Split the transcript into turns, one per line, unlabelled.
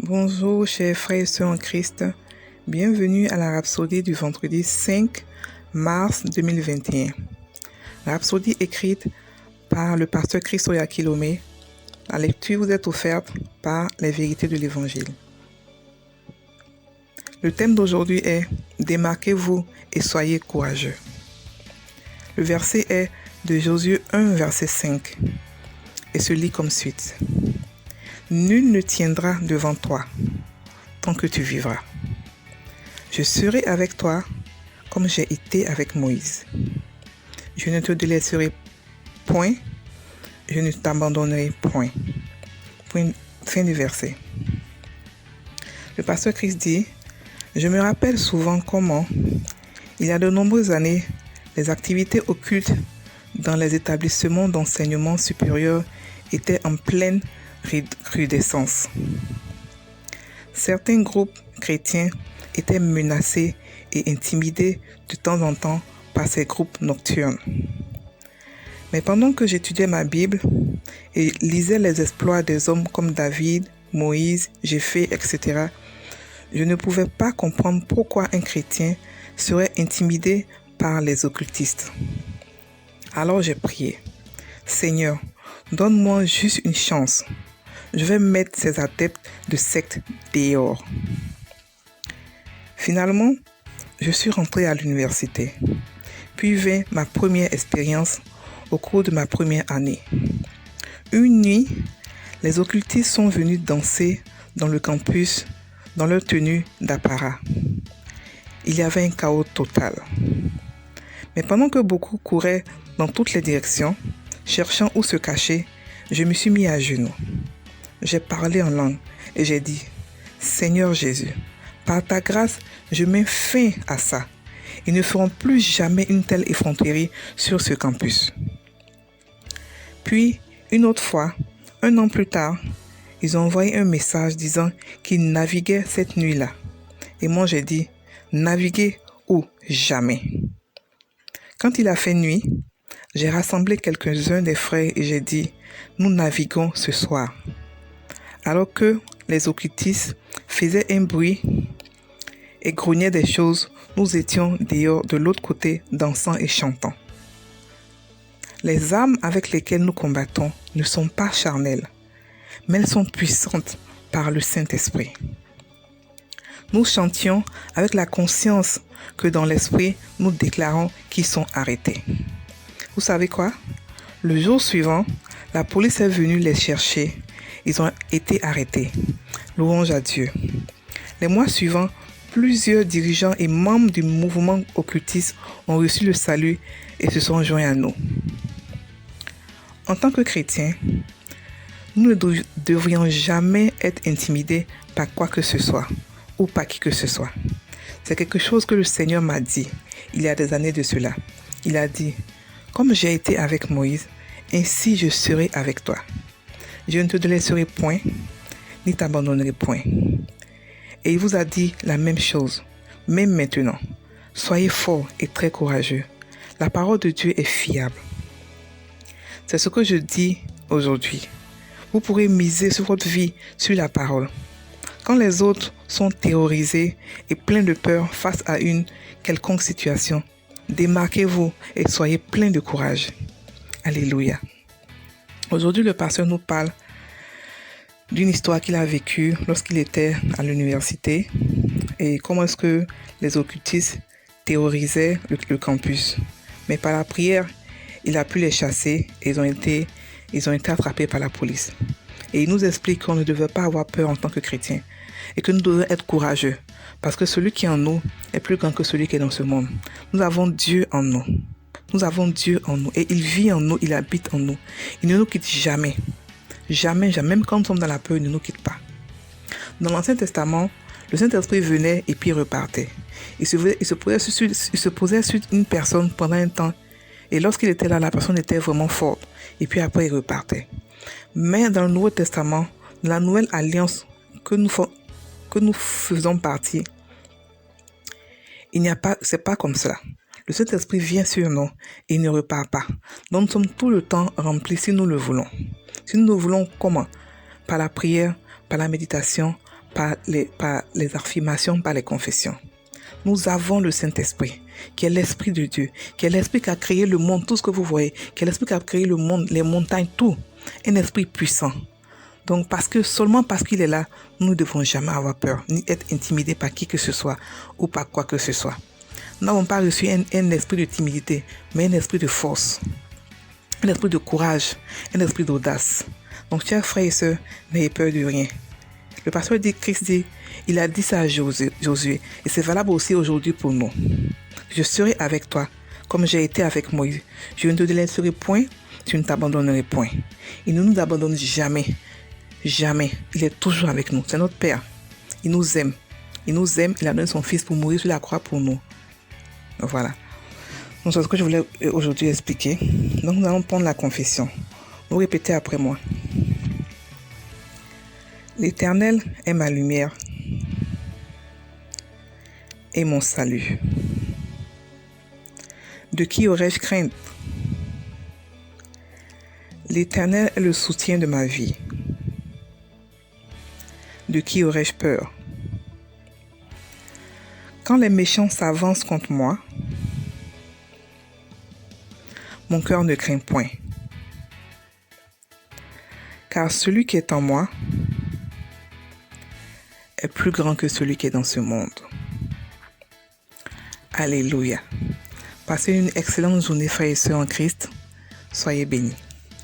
Bonjour chers frères et sœurs en Christ, bienvenue à la Rhapsodie du vendredi 5 mars 2021. La Rhapsodie écrite par le pasteur Christoya Kilomé. La lecture vous est offerte par les vérités de l'Évangile. Le thème d'aujourd'hui est « Démarquez-vous et soyez courageux ». Le verset est de Josué 1, verset 5 et se lit comme suite. Nul ne tiendra devant toi tant que tu vivras. Je serai avec toi comme j'ai été avec Moïse. Je ne te délaisserai point, je ne t'abandonnerai point. Fin du verset. Le pasteur Christ dit, je me rappelle souvent comment, il y a de nombreuses années, les activités occultes dans les établissements d'enseignement supérieur étaient en pleine recrudescence. Certains groupes chrétiens étaient menacés et intimidés de temps en temps par ces groupes nocturnes. Mais pendant que j'étudiais ma Bible et lisais les exploits des hommes comme David, Moïse, Jéphée, etc., je ne pouvais pas comprendre pourquoi un chrétien serait intimidé par les occultistes. Alors j'ai prié, Seigneur, donne-moi juste une chance. Je vais mettre ces adeptes de secte dehors. Finalement, je suis rentré à l'université. Puis vint ma première expérience au cours de ma première année. Une nuit, les occultistes sont venus danser dans le campus dans leur tenue d'apparat. Il y avait un chaos total. Mais pendant que beaucoup couraient dans toutes les directions, cherchant où se cacher, je me suis mis à genoux. J'ai parlé en langue et j'ai dit, Seigneur Jésus, par ta grâce, je mets fin à ça. Ils ne feront plus jamais une telle effronterie sur ce campus. Puis, une autre fois, 1 an plus tard, ils ont envoyé un message disant qu'ils naviguaient cette nuit-là. Et moi j'ai dit, naviguer ou jamais. Quand il a fait nuit, j'ai rassemblé quelques-uns des frères et j'ai dit, nous naviguons ce soir. Alors que les occultistes faisaient un bruit et grognaient des choses, nous étions dehors de l'autre côté dansant et chantant. Les armes avec lesquelles nous combattons ne sont pas charnelles, mais elles sont puissantes par le Saint-Esprit. Nous chantions avec la conscience que dans l'Esprit, nous déclarons qu'ils sont arrêtés. Vous savez quoi? Le jour suivant, la police est venue les chercher. Ils ont été arrêtés. Louange à Dieu. Les mois suivants, plusieurs dirigeants et membres du mouvement occultiste ont reçu le salut et se sont joints à nous. En tant que chrétiens, nous ne devrions jamais être intimidés par quoi que ce soit ou par qui que ce soit. C'est quelque chose que le Seigneur m'a dit il y a des années de cela. Il a dit, comme j'ai été avec Moïse, ainsi je serai avec toi. Je ne te délaisserai point, ni t'abandonnerai point. Et il vous a dit la même chose, même maintenant. Soyez forts et très courageux. La parole de Dieu est fiable. C'est ce que je dis aujourd'hui. Vous pourrez miser sur votre vie, sur la parole. Quand les autres sont terrorisés et pleins de peur face à une quelconque situation, démarquez-vous et soyez pleins de courage. Alléluia. Aujourd'hui, le pasteur nous parle d'une histoire qu'il a vécue lorsqu'il était à l'université et comment est-ce que les occultistes terrorisaient le campus. Mais par la prière, il a pu les chasser et ils ont été attrapés par la police. Et il nous explique qu'on ne devait pas avoir peur en tant que chrétien et que nous devons être courageux parce que celui qui est en nous est plus grand que celui qui est dans ce monde. Nous avons Dieu en nous. Nous avons Dieu en nous et il vit en nous, il habite en nous. Il ne nous quitte jamais. Jamais, jamais. Même quand nous sommes dans la peur, il ne nous quitte pas. Dans l'Ancien Testament, le Saint-Esprit venait et puis repartait. Il se posait sur une personne pendant un temps et lorsqu'il était là, la personne était vraiment forte et puis après il repartait. Mais dans le Nouveau Testament, dans la nouvelle alliance que nous faisons partie, c'est pas comme cela. Le Saint-Esprit vient sur nous et il ne repart pas. Donc nous sommes tout le temps remplis si nous le voulons. Si nous le voulons comment? Par la prière, par la méditation, par les affirmations, par les confessions. Nous avons le Saint-Esprit, qui est l'Esprit de Dieu, qui est l'Esprit qui a créé le monde, tout ce que vous voyez, qui est l'Esprit qui a créé le monde, les montagnes, tout. Un esprit puissant. Donc, seulement parce qu'il est là, nous ne devons jamais avoir peur, ni être intimidés par qui que ce soit ou par quoi que ce soit. Nous n'avons pas reçu un esprit de timidité, mais un esprit de force, un esprit de courage, un esprit d'audace. Donc, chers frères et sœurs, n'ayez peur de rien. Le pasteur Christ dit, il a dit ça à Josué, et c'est valable aussi aujourd'hui pour nous. Je serai avec toi, comme j'ai été avec Moïse. Je ne te laisserai point, tu ne t'abandonnerai point. Il ne nous abandonne jamais, jamais. Il est toujours avec nous. C'est notre Père. Il nous aime. Il nous aime. Il a donné son Fils pour mourir sur la croix pour nous. Donc voilà. Donc c'est ce que je voulais aujourd'hui expliquer. Donc nous allons prendre la confession. Vous répétez après moi. L'Éternel est ma lumière et mon salut. De qui aurais-je crainte? L'Éternel est le soutien de ma vie. De qui aurais-je peur? Quand les méchants s'avancent contre moi, mon cœur ne craint point. Car celui qui est en moi est plus grand que celui qui est dans ce monde. Alléluia. Passez une excellente journée, frères et sœurs en Christ. Soyez bénis.